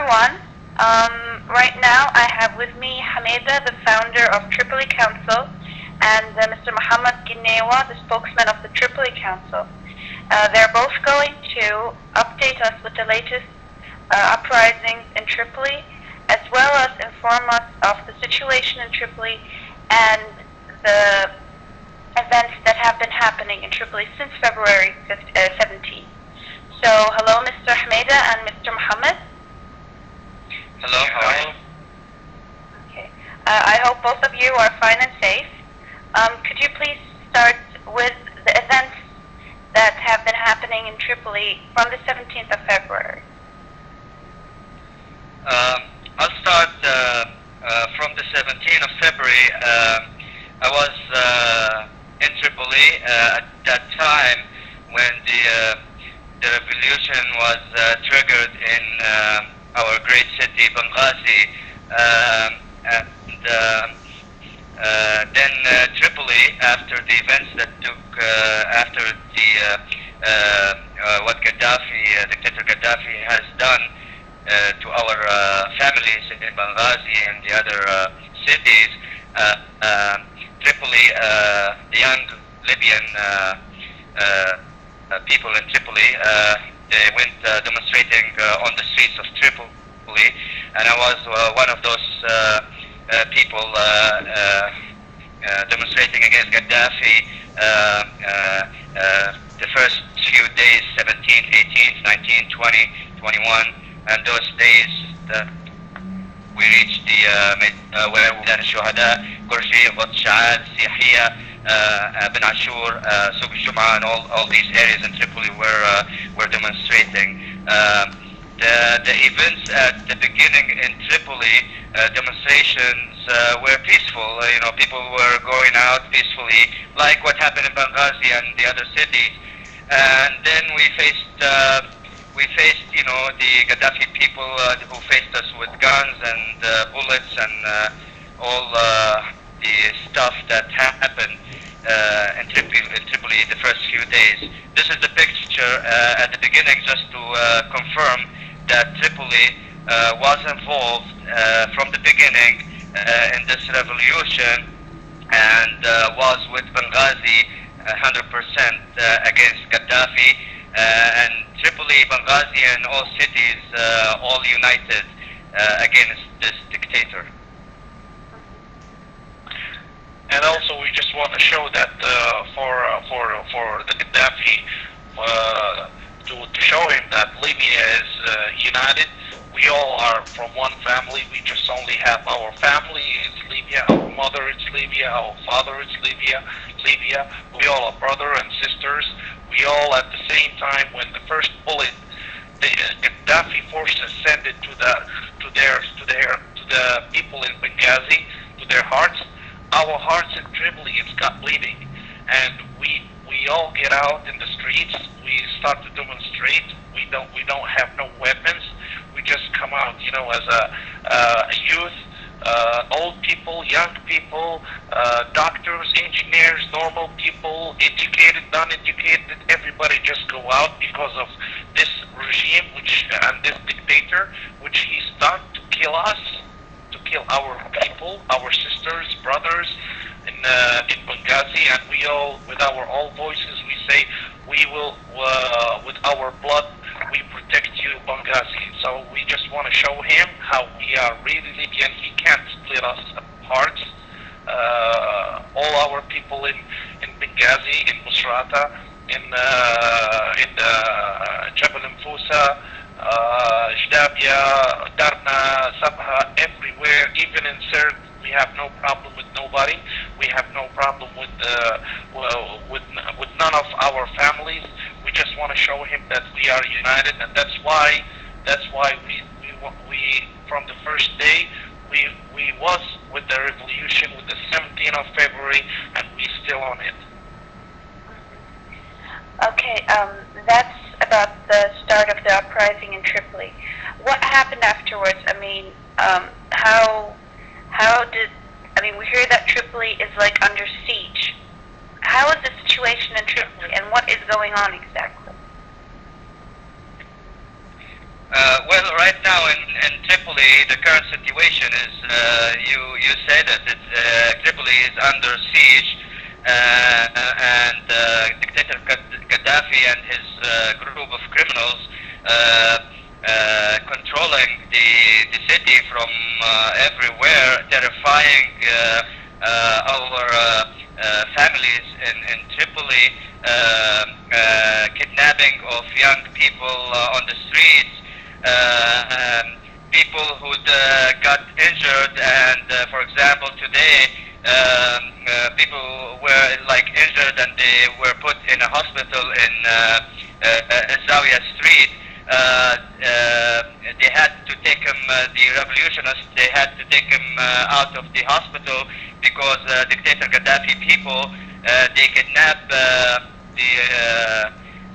everyone. Right now I have with me Hamida, the founder of Tripoli Council, and Mr. Muhammad Ginewa, the spokesman of the Tripoli Council. They're both going to update us with the latest uprisings in Tripoli, as well as inform us of the situation in Tripoli and the events that have been happening in Tripoli since February 17th. So, hello Mr. Hamida and Mr. Muhammad. Hello, how are you? Okay. I hope both of you are fine and safe. Could you please start with the events that have been happening in Tripoli from the 17th of February? I'll start from the 17th of February. I was in Tripoli at that time when the revolution was triggered in our great city, Benghazi, and then Tripoli, after the events that took after what dictator Gaddafi has done to our families in Benghazi and the other cities, Tripoli, the young Libyan people in Tripoli, they went demonstrating on the streets of Tripoli, and I was one of those people demonstrating against Gaddafi the first few days, 17th, 18th, 19th, 20, 21, and those days that we reached the where ميدان الشهداء, Korji, Batshal, Sihia, Ben Ashur, Souk al-Jum'ah, and all these areas in Tripoli were demonstrating. The events at the beginning in Tripoli, demonstrations were peaceful. People were going out peacefully, like what happened in Benghazi and the other cities. And then we faced the Gaddafi people who faced us with guns and bullets and all the stuff that happened in Tripoli the first few days. This is the picture at the beginning, just to confirm that Tripoli was involved from the beginning in this revolution and was with Benghazi 100% against Gaddafi, and Tripoli, Benghazi, and all cities all united against this dictator. And also, we just want to show that for the Gaddafi, to show him that Libya is united. We all are from one family. We just only have our family. It's Libya. Our mother is Libya. Our father is Libya. We all are brother and sisters. We all at the same time, when the first bullet, the Gaddafi forces sent it to the people in Benghazi, to their hearts. Our hearts in Tripoli, it's got bleeding, and we all get out in the streets. We start to demonstrate. We don't have no weapons. We just come out, as a youth, old people, young people, doctors, engineers, normal people, educated, non-educated. Everybody just go out because of this regime, and this dictator, which he started to kill us, to kill our people, our sisters, brothers in Benghazi, and we all, with our all voices, we say, we will, with our blood, we protect you, Benghazi. So we just want to show him how we are really Libyan. He can't split us apart. All our people in Benghazi, in Musrata, in Jabal Mfusa, Jdabia, Darna, Sabha, everywhere, even in Sirte, we have no problem with nobody. We have no problem with none of our families. We just want to show him that we are united, and that's why we from the first day we was with the revolution, with the 17th of February, and we still on it. Okay, that's about the start of the uprising in Tripoli. What happened afterwards? I mean, we hear that Tripoli is like under siege. How is the situation in Tripoli, and what is going on exactly? Well, right now in Tripoli, the current situation is you say that Tripoli is under siege, and dictator Gaddafi and his group of criminals controlling the city from everywhere, terrifying our families in Tripoli, kidnapping of young people on the streets. People who got injured, and for example today people were like injured and they were put in a hospital in Zawiya Street. They had to take him, the revolutionists, they had to take him out of the hospital because dictator Gaddafi people, they kidnap the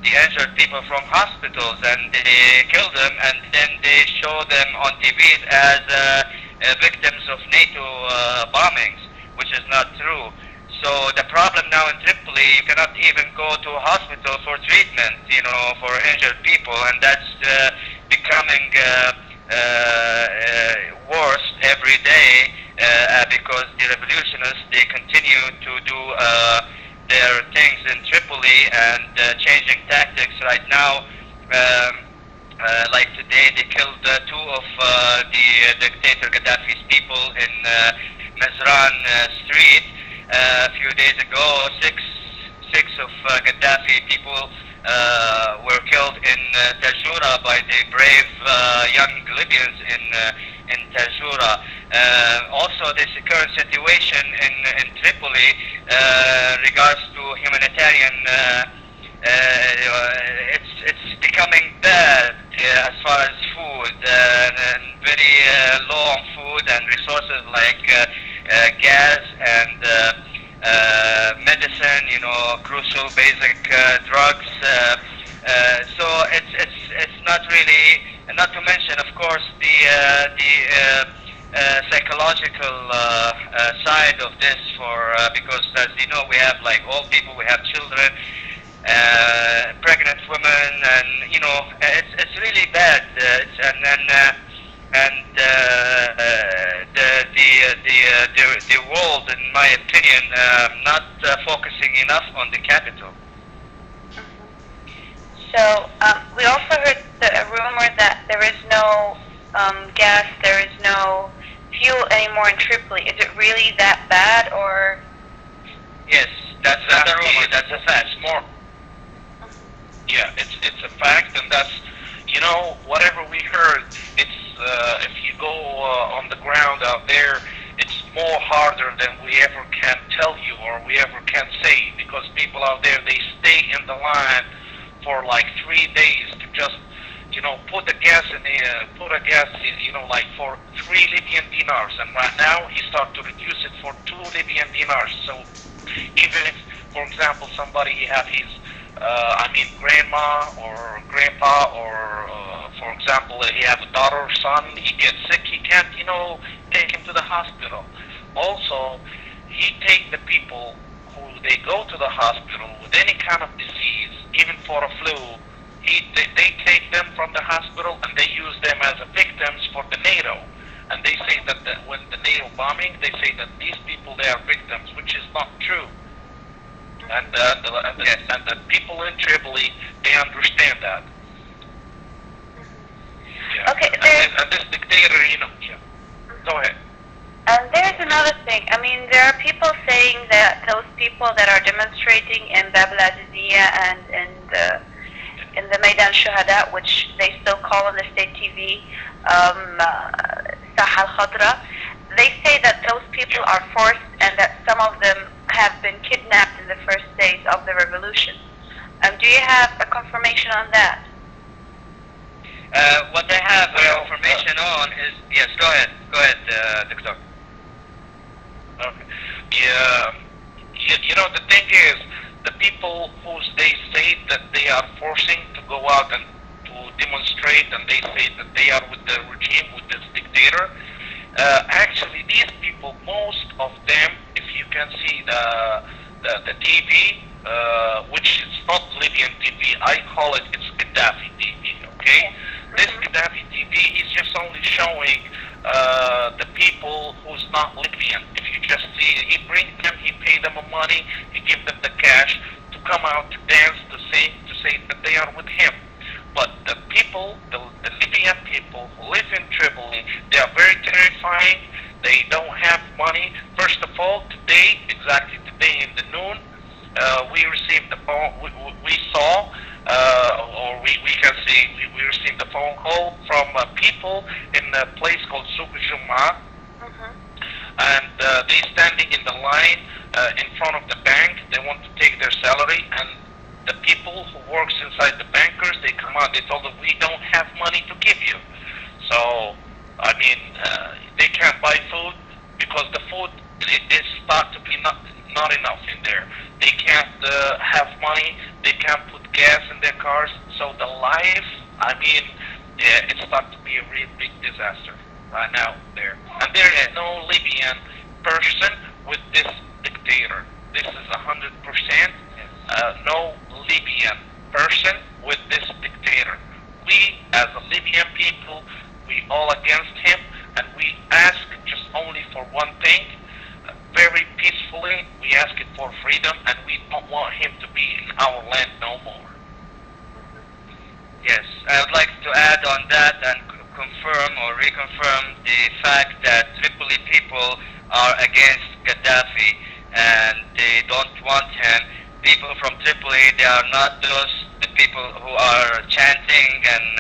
injured people from hospitals and they kill them, and then they show them on TVs as victims of NATO bombings, which is not true. So the problem now in Tripoli, you cannot even go to a hospital for treatment, for injured people, and that's becoming worse every day because the revolutionists, they continue to do their things in Tripoli and changing tactics right now. Like today, they killed two of the dictator Gaddafi's people in Mezran Street. A few days ago, six of Gaddafi people were killed in Tajura by the brave young Libyans in Tajura. Also, this current situation in Tripoli regards to humanitarian, it's becoming bad as far as food and very low on food and resources like gas and medicine, crucial basic drugs. So it's not really, not to mention, of course, the psychological side of this because as you know, we have like old people, we have children, pregnant women, and it's really bad. The world, in my opinion, not focusing enough on the capital. So we also heard a rumor that there is no gas, there is no fuel anymore in Tripoli. Is it really that bad, or? Yes, that's not a rumor. That's a fact. More. Yeah, it's a fact, and that's whatever we heard. It's if you go on the ground out there, it's more harder than we ever can tell you or we ever can say, because people out there, they stay in the line for like 3 days to just put a gas in like for 3 Libyan dinars, and right now he started to reduce it for 2 Libyan dinars. So even if, for example, somebody have his grandma or grandpa, or for example, he have a daughter or son, he gets sick, he can't, take him to the hospital. Also, he take the people who they go to the hospital with any kind of disease, even for a flu, they take them from the hospital and they use them as victims for the NATO. And they say that when the NATO bombing, they say that these people, they are victims, which is not true. And the people in Tripoli, they understand that. Yeah. Okay, and this dictator, Go ahead. And there's another thing. I mean, there are people saying that those people that are demonstrating in Bab al-Aziziyya and in the Maidan Shuhada, which they still call on the state TV, Saha al-Khadra, they say that those people are forced and that some of them have been kidnapped in the first days of the revolution. Do you have a confirmation on that? What I have information on is, yes, go ahead, Doctor. Okay. Yeah, the thing is, the people who they say that they are forcing to go out and to demonstrate, and they say that they are with the regime, with this dictator. Actually, these people, most of them, if you can see the TV, which is not Libyan TV, I call it's Gaddafi TV, okay? This Gaddafi TV is just only showing the people who's not Libyan. If you just see, he bring them, he pay them money, he give them the cash to come out to dance, to say that they are with him. But the people, the Libyan people who live in Tripoli, they are very terrifying. They don't have money. First of all, today, exactly today in the noon, we received the phone. We saw, or we can see, we received a phone call from people in a place called Souk Juma, and they standing in the line in front of the bank. They want to take their salary, and the people who works inside the bankers, they come out. They told them, we don't have money to give you. So, I mean, they can't buy food because the food is thought to be not enough in there. They can't have money. They can't put gas in their cars. So the life, I mean, it's thought to be a real big disaster right now there. And there is no Libyan person with this dictator. This is 100% no Libyan person with this dictator. We, as a Libyan people, we all against him, and we ask just only for one thing, very peacefully. We ask it for freedom, and we don't want him to be in our land no more. Yes, I would like to add on that and confirm or reconfirm the fact that Tripoli people are against Gaddafi and they don't want him. People from Tripoli, they are not the people who are chanting and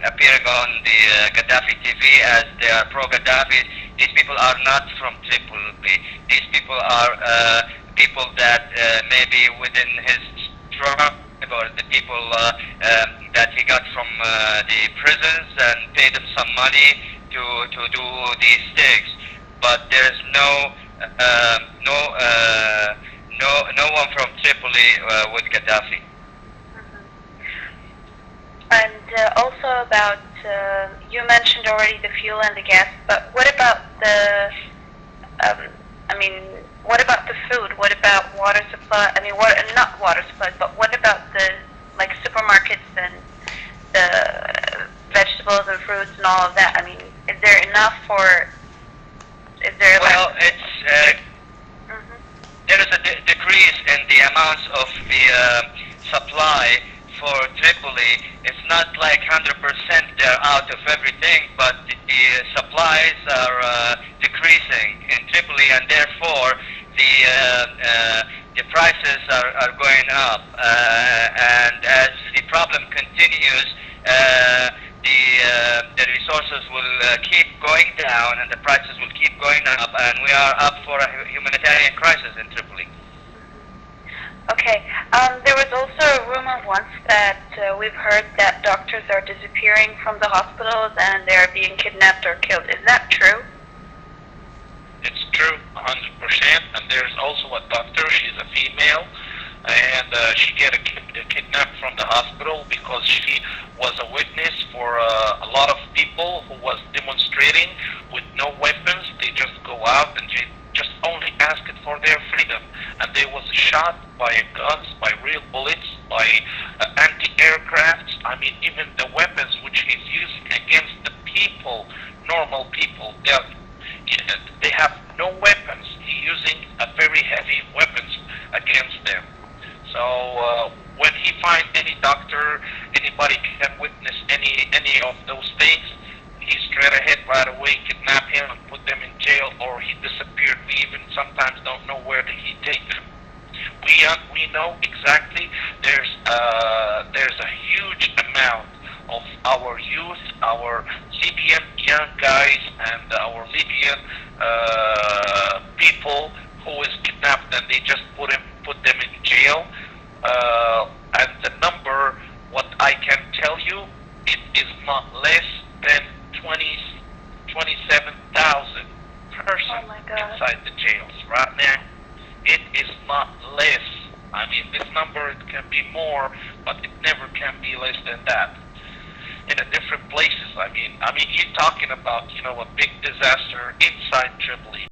appearing on the Gaddafi TV as they are pro-Gaddafi. These people are not from Tripoli. These people are people that maybe within his tribe, or the people that he got from the prisons and paid them some money to do these things. But there is no one from Tripoli with Gaddafi. And also about, you mentioned already the fuel and the gas, but what about the, what about the food? What about water supply? Not water supplies, but what about the, like, supermarkets and the vegetables and fruits and all of that? I mean, is there enough for, is there, well, it's, there is a decrease in the amounts of the supply for Tripoli. It's not like 100% they're out of everything, but the supplies are decreasing in Tripoli, and therefore the prices are going up. And as the problem continues, the resources will keep going down, and the prices will keep going up, and we are up for a humanitarian crisis in Tripoli. Okay. There was also a rumor once that we've heard that doctors are disappearing from the hospitals and they're being kidnapped or killed. Is that true? It's true, 100%. And there's also a doctor. She's a female, and she get kidnapped from the hospital because she was a witness for a lot of people who was demonstrating with no weapons. They just go out and just only asked for their freedom, and they was shot by guns, by real bullets, by anti-aircrafts. I mean, even the weapons which he's using against the people, normal people, they have no weapons. He's using a very heavy weapons against them. So when he finds any doctor, anybody can witness any of those things, he straight ahead right away kidnap him and put them in jail, or he disappeared. We even sometimes don't know where did he take them. We know exactly there's a huge amount of our youth, our Libyan young guys, and our Libyan people who is kidnapped, and they just put them in jail. And the number, what I can tell you, it is not less than 27,000 persons inside the jails right now. It is not less. I mean, this number, it can be more, but it never can be less than that. In different places. I mean, you're talking about, a big disaster inside Tripoli.